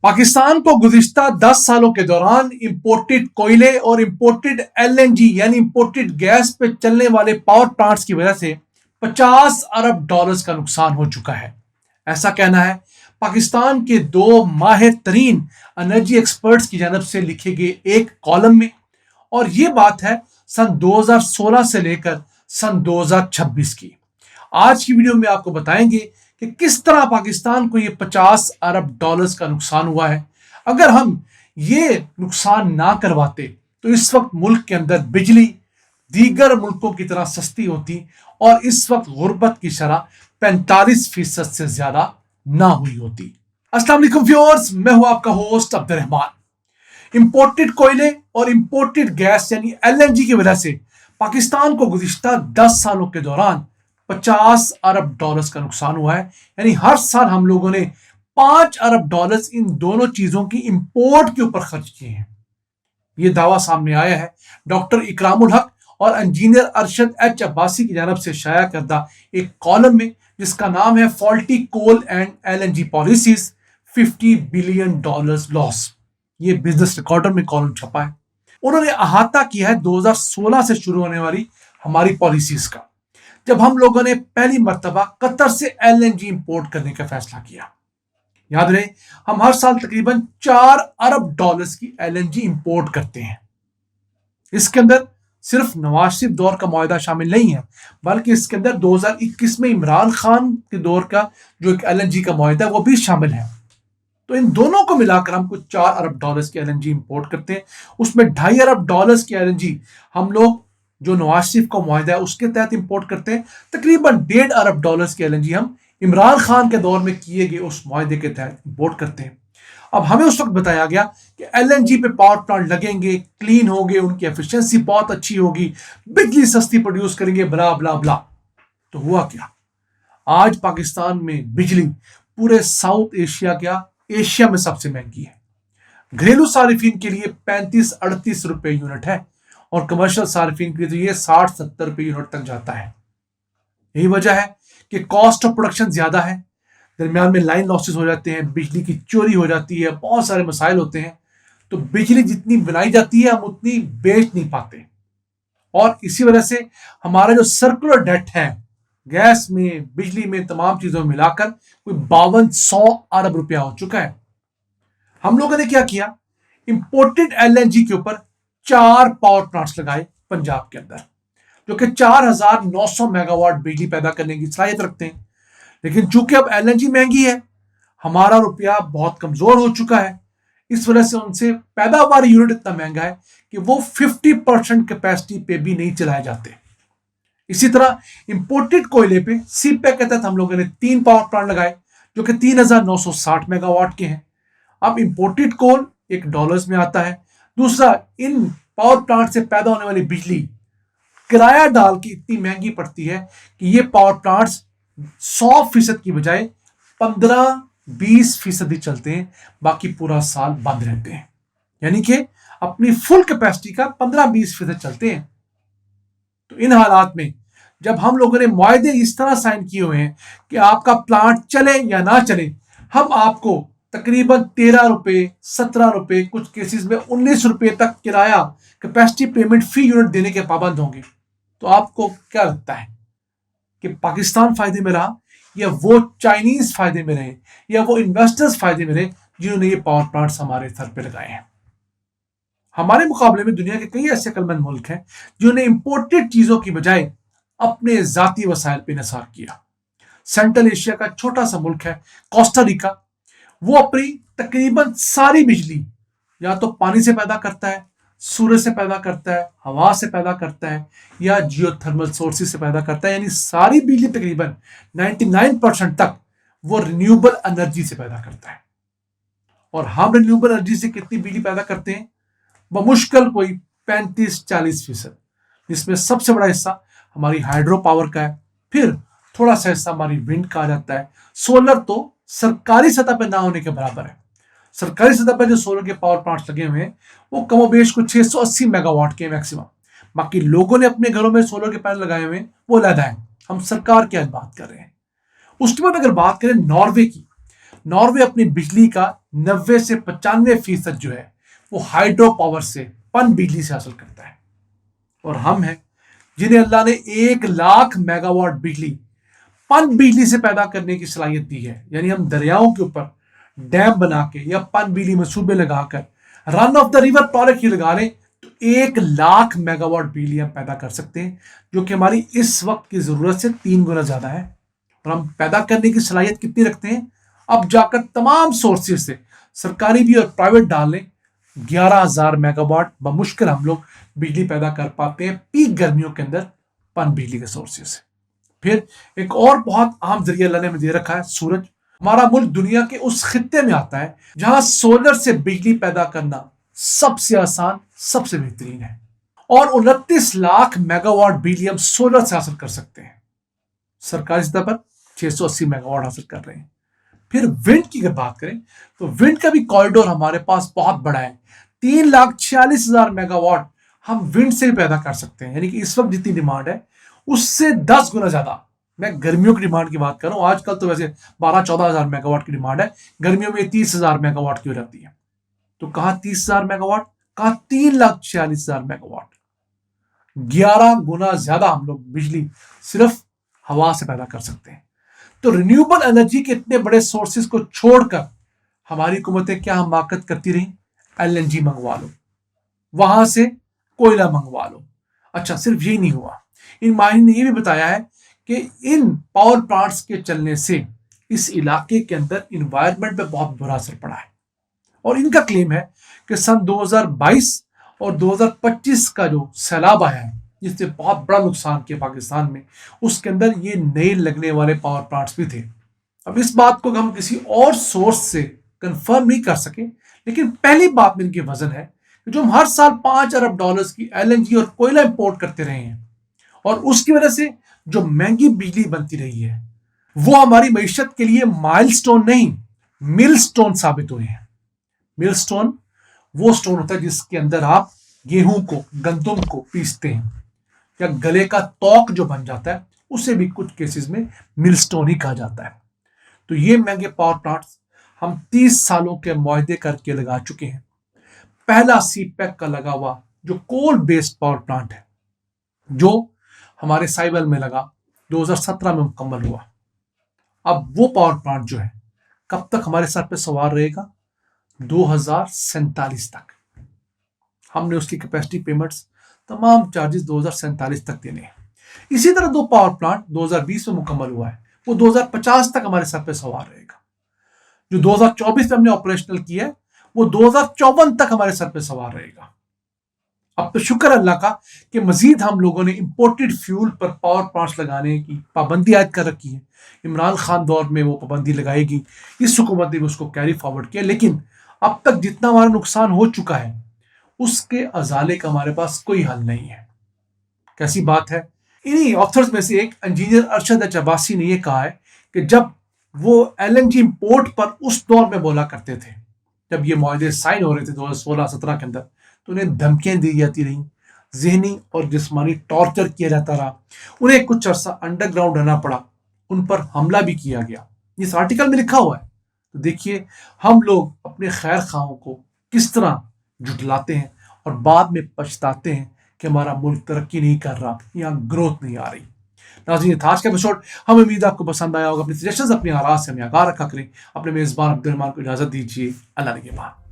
पाकिस्तान को गुज़िश्ता 10 सालों के दौरान इंपोर्टेड कोयले और इंपोर्टेड एलएनजी यानी इंपोर्टेड गैस पे चलने वाले पावर प्लांट्स की वजह से 50 अरब डॉलर्स का नुकसान हो चुका है। ऐसा कहना है पाकिस्तान के दो माहिर तरीन एनर्जी एक्सपर्ट्स की जानब से लिखे गए एक कॉलम में, और ये बात है सन 2016 से लेकर सन 2026 की। आज की वीडियो में आपको बताएंगे कि किस तरह पाकिस्तान को ये 50 अरब डॉलर्स का नुकसान हुआ है। अगर हम ये नुकसान ना करवाते तो इस वक्त मुल्क के अंदर बिजली दीगर मुल्कों की तरह सस्ती होती और इस वक्त गुर्बत की शरह 45% से ज्यादा ना हुई होती। अस्सलाम वालेकुम व्यूअर्स, मैं हूं आपका होस्ट अब्दुर्रहमान। इंपोर्टेड कोयले और इंपोर्टेड गैस यानी एलएनजी की वजह से पाकिस्तान को गुज़िश्ता 10 सालों के दौरान 50 अरब डॉलर्स का नुकसान हुआ है। यानी हर साल हम लोगों ने 5 अरब डॉलर्स इन दोनों चीजों की इंपोर्ट के ऊपर खर्च किए हैं। यह दावा सामने आया है डॉक्टर इकरामुल हक और इंजीनियर अरशद एच अब्बासी की जानब से शाया करदा एक कॉलम में, जिसका नाम है faulty coal and LNG policies, 50 billion dollars loss. ये बिजनेस रिकॉर्डर में कॉलम छपा है। उन्होंने अहाता किया है 2016 से शुरू होने वाली हमारी पॉलिसीज का, जब हम लोगों ने पहली मर्तबा कतर से एलएनजी इंपोर्ट करने का फैसला किया। याद रहे, हम हर साल तकरीबन 4 अरब डॉलर्स की एलएनजी इंपोर्ट करते हैं। इसके अंदर सिर्फ नवाज शरीफ दौर का मुआहदा शामिल नहीं है, बल्कि इसके अंदर 2021 में इमरान खान के दौर का जो एक एलएनजी का मुआहदा है वो भी शामिल है। तो इन दोनों को मिलाकर हम कुछ 4 अरब डॉलर्स की एलएनजी इंपोर्ट करते हैं। उसमें 2.5 अरब डॉलर्स की एलएनजी हम लोग जो नवाज शरीफ का मुआहदा है उसके तहत इंपोर्ट करते हैं। तकरीबन 1.5 अरब डॉलर्स की एलएनजी हम इमरान खान के दौर में किए गए उस मुआहदे के तहत इंपोर्ट करते हैं। अब हमें उस वक्त बताया गया कि एलएनजी पे पावर प्लांट लगेंगे, क्लीन होंगे, उनकी एफिशिएंसी बहुत अच्छी होगी, बिजली सस्ती प्रोड्यूस करेंगे, ब्ला ब्ला ब्ला। तो हुआ क्या? आज पाकिस्तान में बिजली पूरे साउथ एशिया एशिया में सबसे महंगी है। घरेलू सार्फिन के लिए 35-38 रुपए यूनिट है और कमर्शियल सार्फिन के लिए तो ये 60-70 रुपए यूनिट तक जाता है। यही वजह है कि कॉस्ट ऑफ प्रोडक्शन ज्यादा है, दरमियान में लाइन लॉसेस हो जाते हैं, बिजली की चोरी हो जाती है, बहुत सारे मसाइल होते हैं। तो बिजली जितनी बनाई जाती है हम उतनी बेच नहीं पाते, और इसी वजह से हमारा जो सर्कुलर डेट है गैस में, बिजली में, तमाम चीजों में मिलाकर कोई 5200 अरब रुपया हो चुका है। हम लोगों ने क्या किया, इंपोर्टेड एलएनजी के ऊपर 4 पावर प्लांट्स लगाए पंजाब के अंदर, जो कि 4900 मेगावाट बिजली पैदा करने की सलाहियत रखते हैं। लेकिन चूंकि अब एलएनजी महंगी है, हमारा रुपया बहुत कमजोर हो चुका है, इस वजह से उनसे पैदावार यूनिट इतना महंगा है कि वो 50% कैपेसिटी पे भी नहीं चलाए जाते। इसी तरह इंपोर्टेड कोयले पे सीपेक के तहत हम लोगों ने 3 पावर प्लांट लगाए जो कि 3960 मेगावाट के हैं। अब इंपोर्टेड कोल एक डॉलर्स में आता है, दूसरा इन पावर प्लांट से पैदा होने वाली बिजली किराया डाल के इतनी महंगी पड़ती है कि ये पावर प्लांट्स 100% की बजाय 15-20% ही चलते हैं, बाकी पूरा साल बंद रहते हैं। यानी कि अपनी फुल कैपेसिटी का 15-20% चलते हैं। तो इन हालात में जब हम लोगों ने मुआहदे इस तरह साइन किए हुए हैं कि आपका प्लांट चले या ना चले, हम आपको तकरीबन 13 रुपए, 17 रुपए, कुछ केसेस में 19 रुपए तक किराया कैपेसिटी पेमेंट फी यूनिट देने के पाबंद होंगे, तो आपको क्या लगता है कि पाकिस्तान फायदे में रहा, या वो चाइनीज फायदे में रहे, या वो इन्वेस्टर्स फायदे में रहे जिन्होंने ये पावर प्लांट्स हमारे सर पे लगाए हैं? हमारे मुकाबले में दुनिया के कई ऐसे अक्लमंद मुल्क हैं जिन्होंने इंपोर्टेड चीजों की बजाय अपने जाती वसाइल पे निसार किया। सेंट्रल एशिया का छोटा सा मुल्क है कोस्टा रिका, वो अपनी तकरीबन सारी बिजली या तो पानी से पैदा करता है, सूरज से पैदा करता है, हवा से पैदा करता है, या जियोथर्मल सोर्सेज से पैदा करता है। यानी सारी बिजली तकरीबन 99% तक वो रिन्यूएबल एनर्जी से पैदा करता है। और हम रिन्यूएबल एनर्जी से कितनी बिजली पैदा करते हैं? बमुश्किल कोई 35-40%, जिसमें सबसे बड़ा हिस्सा हमारी हाइड्रो पावर का है, फिर थोड़ा सा हिस्सा हमारी विंड का आ जाता है। सोलर तो सरकारी सतह पर ना होने के बराबर है। सरकारी सतह पर जो सोलर के पावर प्लांट्स लगे हुए हैं वो कमोबेश कुछ 680 मेगावाट के मैक्सिमम। बाकी लोगों ने अपने घरों में सोलर के पैनल लगाए हुए हैं, वो अलग है, हम सरकार की आज बात कर रहे हैं। उसके बाद अगर बात करें नॉर्वे की, नॉर्वे अपनी बिजली का 90 से 95% जो है वो हाइड्रो पावर से, पन बिजली से हासिल करता है। और हम हैं जिन्हें अल्लाह ने 1 लाख मेगावाट बिजली पन बिजली से पैदा करने की सलाहियत दी है। यानी हम दरियाओं के ऊपर डैम बना के या पन बिजली मंसूबे लगाकर run of the river project ही लगा लें तो 1 लाख मेगावाट बिजली हम पैदा कर सकते हैं, जो कि हमारी इस वक्त की जरूरत से 3 गुना ज्यादा है। और हम पैदा करने की सलाहियत कितनी रखते हैं? अब जाकर तमाम सोर्सेज से, सरकारी भी और प्राइवेट डाल लें, 11,000 मेगावाट बमुश्किल हम लोग बिजली पैदा कर पाते हैं पीक गर्मियों के अंदर पन बिजली के सोर्सेज से। फिर एक और बहुत अहम जरिया अल्लाह ने हमें दे रखा है, सूरज। हमारा मुल्क दुनिया के उस खित्ते में आता है जहां सोलर से बिजली पैदा करना सबसे आसान, सबसे बेहतरीन है। और 29 लाख मेगावाट बिजली हम सोलर से हासिल कर सकते हैं। सरकारी स्तर पर 680 मेगावाट हासिल कर रहे हैं। फिर विंड की अगर बात करें तो विंड का भी कॉरिडोर हमारे पास बहुत बड़ा है। 3,46,000 मेगावाट हम विंड से भी पैदा कर सकते हैं। यानी कि इस वक्त जितनी डिमांड है उससे 10 गुना ज्यादा। मैं गर्मियों की डिमांड की बात कर रहा हूं, आजकल तो वैसे 12-14,000 मेगावाट की डिमांड है, गर्मियों में 30,000 मेगावाट की हो जाती है। तो कहा 30,000 मेगावाट, कहा 3,46,000 मेगावाट। 11 गुना ज्यादा हम लोग बिजली सिर्फ हवा से पैदा कर सकते हैं। तो रिन्यूएबल एनर्जी के इतने बड़े सोर्सेज को छोड़कर हमारी हुकूमतें क्या हमाकत करती रही? एलएनजी मंगवा लो, वहां से कोयला मंगवा लो। अच्छा, सिर्फ यही नहीं हुआ, इन माहिर ने यह भी बताया है कि इन पावर प्लांट्स के चलने से इस इलाके के अंदर इन्वायरमेंट पे बहुत बुरा असर पड़ा है। और इनका क्लेम है कि सन 2022 और 2025 का जो सैलाब आया है जिससे बहुत बड़ा नुकसान किया पाकिस्तान में, उसके अंदर ये नए लगने वाले पावर प्लांट्स भी थे। अब इस बात को हम किसी और सोर्स से कंफर्म नहीं कर सके, लेकिन पहली बात में इनकी वजन है कि जो हम हर साल $5 अरब की एलएनजी और कोयला इंपोर्ट करते रहे हैं और उसकी वजह से जो महंगी बिजली बनती रही है वो हमारी मईशत के लिए माइलस्टोन नहीं, मिलस्टोन साबित हुए हैं। मिलस्टोन वो स्टोन होता है जिसके अंदर आप गेहूं को, गंदुम को पीसते हैं, या गले का तौक जो बन जाता है उसे भी कुछ केसेस में मिलस्टोन ही कहा जाता है। तो ये महंगे पावर प्लांट्स हम 30 सालों के मुआहदे करके लगा चुके हैं। पहला सीपैक का लगा हुआ जो कोल बेस्ड पावर प्लांट है जो हमारे साइबल में लगा 2017 में मुकम्मल हुआ। अब वो पावर प्लांट जो है कब तक हमारे सर पे सवार रहेगा? 2047 तक। हमने उसकी कैपेसिटी पेमेंट्स, तमाम चार्जेस 2047 तक देने हैं। इसी तरह 2 पावर प्लांट 2020 में मुकम्मल हुआ है, वो 2050 तक हमारे सर पे सवार रहेगा। जो 2024 में हमने ऑपरेशनल किया है वो 2054 तक हमारे सर पे सवार रहेगा। अब तो शुक्र अल्लाह का कि मजीद हम लोगों ने इंपोर्टेड फ्यूल पर पावर प्लांट्स लगाने की पाबंदी आयद कर रखी है। इमरान खान दौर में वो पाबंदी लगाएगी, इस हुकूमत ने भी उसको कैरी फॉरवर्ड किया। लेकिन अब तक जितना हमारा नुकसान हो चुका है उसके अजाले का हमारे पास कोई हल नहीं है। कैसी बात है? इन्हीं ऑथर्स में से एक इंजीनियर अरशद अब्बासी ने यह कहा है कि जब वो एलएनजी इंपोर्ट पर उस दौर में बोला करते थे, जब ये मुआहदे साइन हो रहे थे 2016-17 के अंदर, तो उन्हें धमकियां दी जाती रही, जहनी और जिस्मानी टॉर्चर किया जाता रहा, उन्हें कुछ अर्सा अंडरग्राउंड रहना पड़ा, उन पर हमला भी किया गया। इस आर्टिकल में लिखा हुआ है। तो देखिए हम लोग अपने खैर खाओं को किस तरह जुटलाते हैं और बाद में पछताते हैं कि हमारा मुल्क तरक्की नहीं कर रहा, यहाँ ग्रोथ नहीं आ रही। नाज़रीन, आज का एपिसोड हम उम्मीद आपको पसंद आया होगा। अपनी सजेशंस, अपनी आराज़ से हमें आगाह रखा करें। अपने मेज़बान अब्दुल रहमान को इजाज़त दीजिए। अल्लाह निगहबान।